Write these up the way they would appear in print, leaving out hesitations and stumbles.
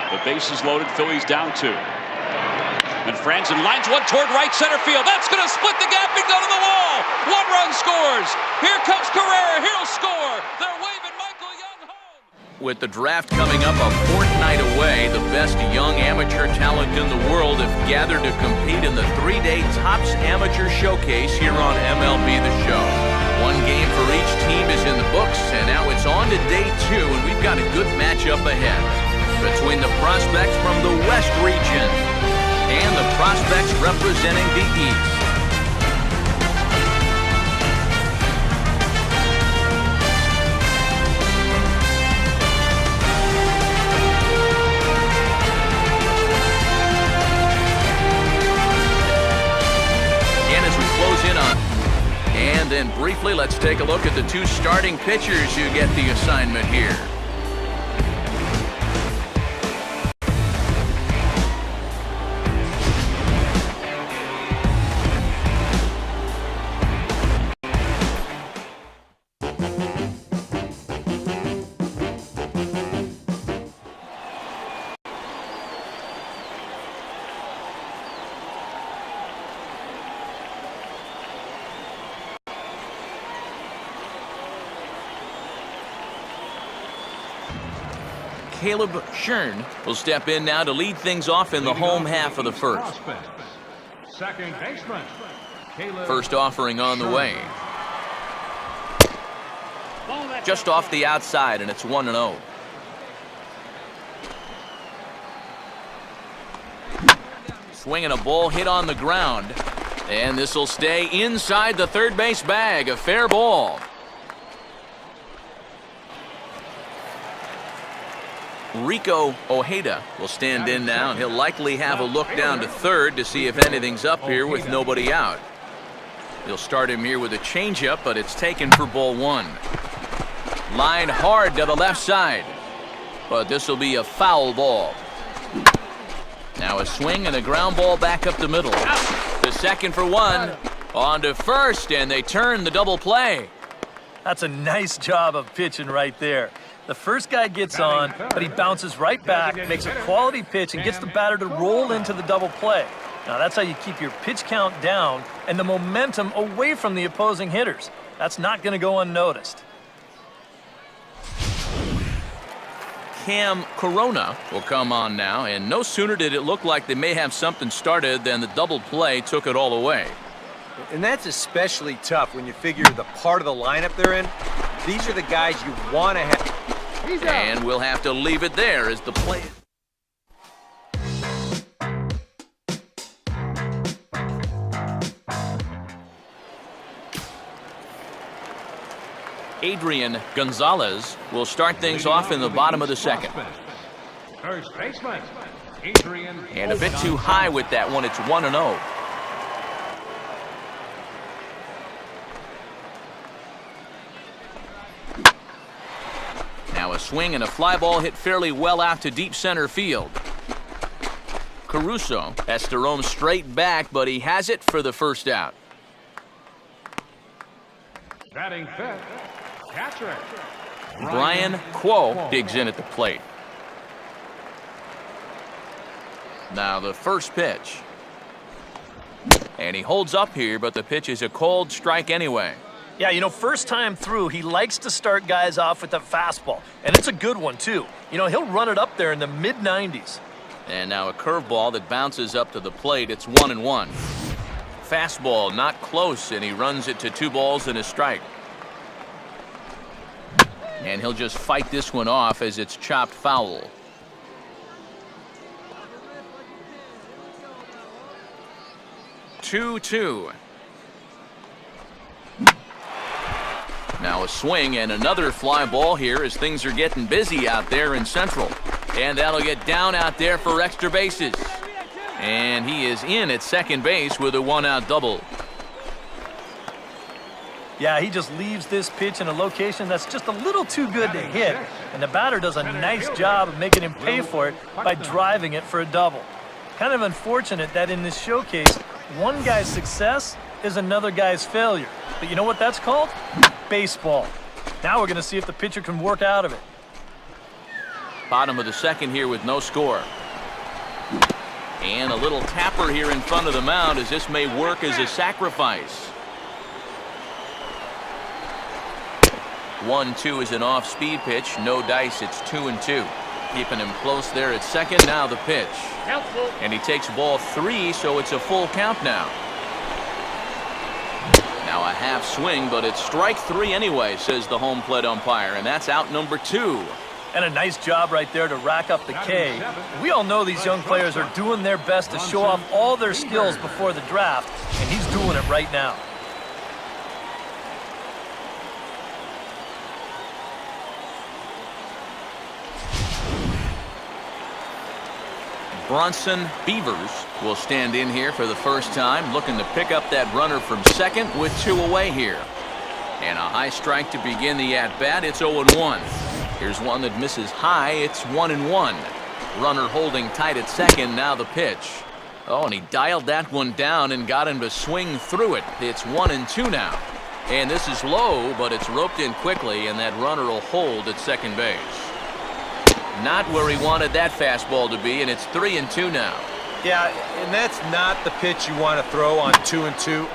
The base is loaded. Phillies down 2. And Franzen lines one toward right center field. That's going to split the gap and go to the wall. 1 run scores. Here comes Carrera. He'll score. They're waving Michael Young home. With the draft coming up a fortnight away, the best young amateur talent in the world have gathered to compete in the 3-day Topps Amateur Showcase here on MLB The Show. 1 game for each team is in the books, and now it's on to day 2, and we've got a good matchup ahead between the prospects from the West region and the prospects representing the East. And as we close in on, and then briefly, let's take a look at the 2 starting pitchers who get the assignment here. Caleb Schern will step in now to lead things off in the home half of the first. Second baseman, First offering on the way. Just off the outside, and it's 1-0. Swinging a ball hit on the ground, and this will stay inside the third base bag. A fair ball. Rico Ojeda will stand in now, and he'll likely have a look down to third to see if anything's up here with nobody out. He'll start him here with a changeup, but it's taken for ball 1. Line hard to the left side, but this will be a foul ball. Now a swing and a ground ball back up the middle. The second for 1. On to first, and they turn the double play. That's a nice job of pitching right there. The first guy gets on, but he bounces right back, makes a quality pitch, and gets the batter to roll into the double play. Now, that's how you keep your pitch count down and the momentum away from the opposing hitters. That's not going to go unnoticed. Cam Corona will come on now, and no sooner did it look like they may have something started than the double play took it all away. And that's especially tough when you figure the part of the lineup they're in. These are the guys you want to have. And we'll have to leave it there as the play. Adrian Gonzalez will start things off in the bottom of the second. First baseman, Adrian. And a bit too high with that one. It's 1-0. Now a swing and a fly ball hit fairly well out to deep center field. Caruso has to roam straight back, but he has it for the first out. Batting fifth, catcher Brian Quo digs in at the plate. Now the first pitch. And he holds up here, but the pitch is a cold strike anyway. Yeah, you know, first time through, he likes to start guys off with a fastball. And it's a good one, too. You know, he'll run it up there in the mid-90s. And now a curveball that bounces up to the plate. It's 1-1. Fastball not close, and he runs it to 2 balls and a strike. And he'll just fight this one off as it's chopped foul. Two. Now a swing and another fly ball here as things are getting busy out there in Central. And that'll get down out there for extra bases. And he is in at second base with a 1-out double. Yeah, he just leaves this pitch in a location that's just a little too good to hit. And the batter does a nice job of making him pay for it by driving it for a double. Kind of unfortunate that in this showcase, one guy's success is another guy's failure. But you know what that's called? Baseball. Now we're going to see if the pitcher can work out of it. Bottom of the second here with no score. And a little tapper here in front of the mound as this may work as a sacrifice. 1-2 is an off-speed pitch. No dice. It's 2-2. Keeping him close there at second. Now the pitch. And he takes ball 3, so it's a full count now. Now a half swing, but it's strike 3 anyway, says the home plate umpire, and that's out number 2. And a nice job right there to rack up the K. We all know these young players are doing their best to show off all their skills before the draft, and he's doing it right now. Bronson Beavers will stand in here for the first time, looking to pick up that runner from second with 2 away here. And a high strike to begin the at-bat. It's 0-1. Here's one that misses high. It's 1-1. Runner holding tight at second. Now the pitch. Oh, and he dialed that one down and got him to swing through it. It's 1-2 now. And this is low, but it's roped in quickly, and that runner will hold at second base. Not where he wanted that fastball to be, and it's 3-2 now. Yeah, and that's not the pitch you want to throw on 2-2.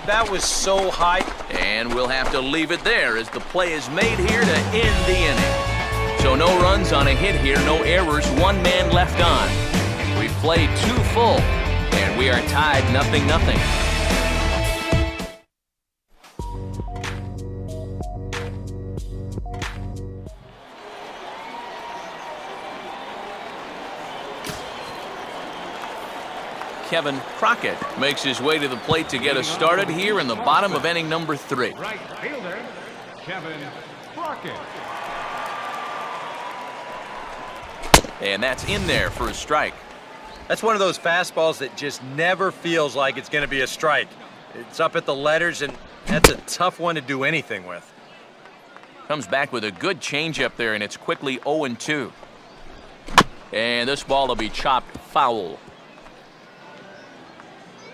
That was so high. And we'll have to leave it there as the play is made here to end the inning. So no runs on a hit here, no errors, 1 man left on. We've played 2 full, and we are tied 0-0. Kevin Crockett makes his way to the plate to get us started here in the bottom of inning number 3. Right fielder, Kevin Crockett. And that's in there for a strike. That's one of those fastballs that just never feels like it's going to be a strike. It's up at the letters, and that's a tough one to do anything with. Comes back with a good changeup there, and it's quickly 0-2. And this ball will be chopped foul.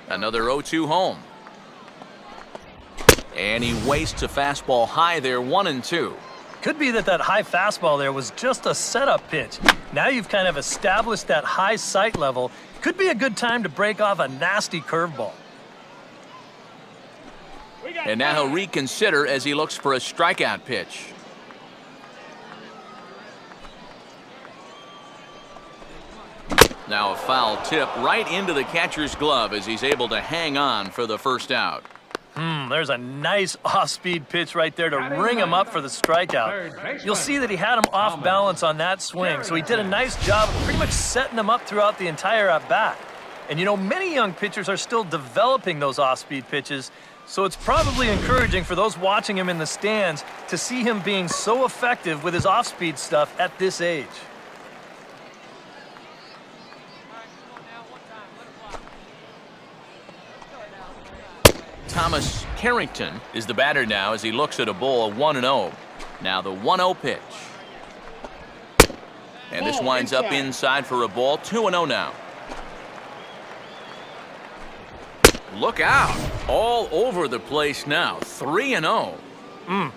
Another 0-2 home. And he wastes a fastball high there, 1-2. Could be that high fastball there was just a setup pitch. Now you've kind of established that high sight level. Could be a good time to break off a nasty curveball. And now he'll reconsider as he looks for a strikeout pitch. Now a foul tip right into the catcher's glove as he's able to hang on for the first out. There's a nice off-speed pitch right there to ring him up for the strikeout. You'll see that he had him off balance on that swing, so he did a nice job of pretty much setting him up throughout the entire at-bat. And you know, many young pitchers are still developing those off-speed pitches, so it's probably encouraging for those watching him in the stands to see him being so effective with his off-speed stuff at this age. Thomas Carrington is the batter now as he looks at a ball 1-0. Now the 1-0 pitch. And this winds up inside for a ball, 2-0 now. Look out. All over the place now, 3-0.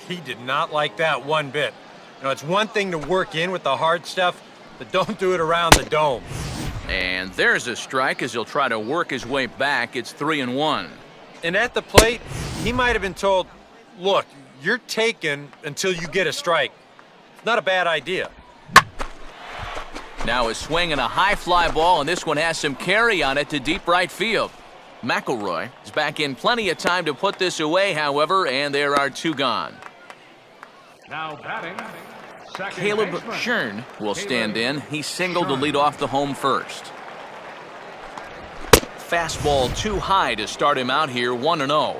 He did not like that one bit. You know, it's one thing to work in with the hard stuff, but don't do it around the dome. And there's a strike as he'll try to work his way back. It's 3-1. And at the plate, he might have been told, look, you're taken until you get a strike. It's not a bad idea. Now a swing and a high fly ball, and this one has some carry on it to deep right field. McElroy is back in plenty of time to put this away, however, and there are 2 gone. Now batting, second Caleb baseman, Schern will stand Caleb in. He singled to lead off the home first. Fastball too high to start him out here, 1-0.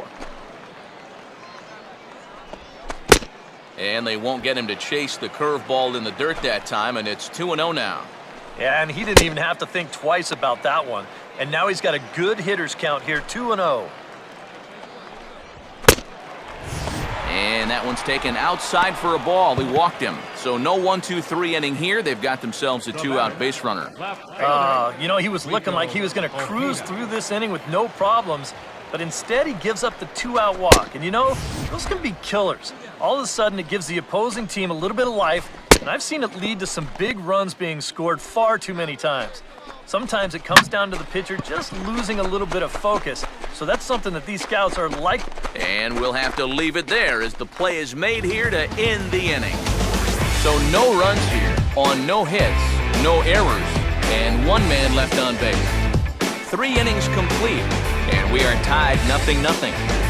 And they won't get him to chase the curveball in the dirt that time, and it's 2-0 now. Yeah, and he didn't even have to think twice about that one. And now he's got a good hitter's count here, 2-0. And that one's taken outside for a ball. He walked him. So no 1-2-3 inning here. They've got themselves a 2-out base runner. You know, he was looking like he was going to cruise through this inning with no problems, but instead he gives up the 2-out walk. And you know, those can be killers. All of a sudden it gives the opposing team a little bit of life, and I've seen it lead to some big runs being scored far too many times. Sometimes it comes down to the pitcher just losing a little bit of focus, so that's something that these scouts are like. And we'll have to leave it there as the play is made here to end the inning. So no runs here on no hits, no errors, and 1 man left on base. 3 innings complete, and we are tied 0-0.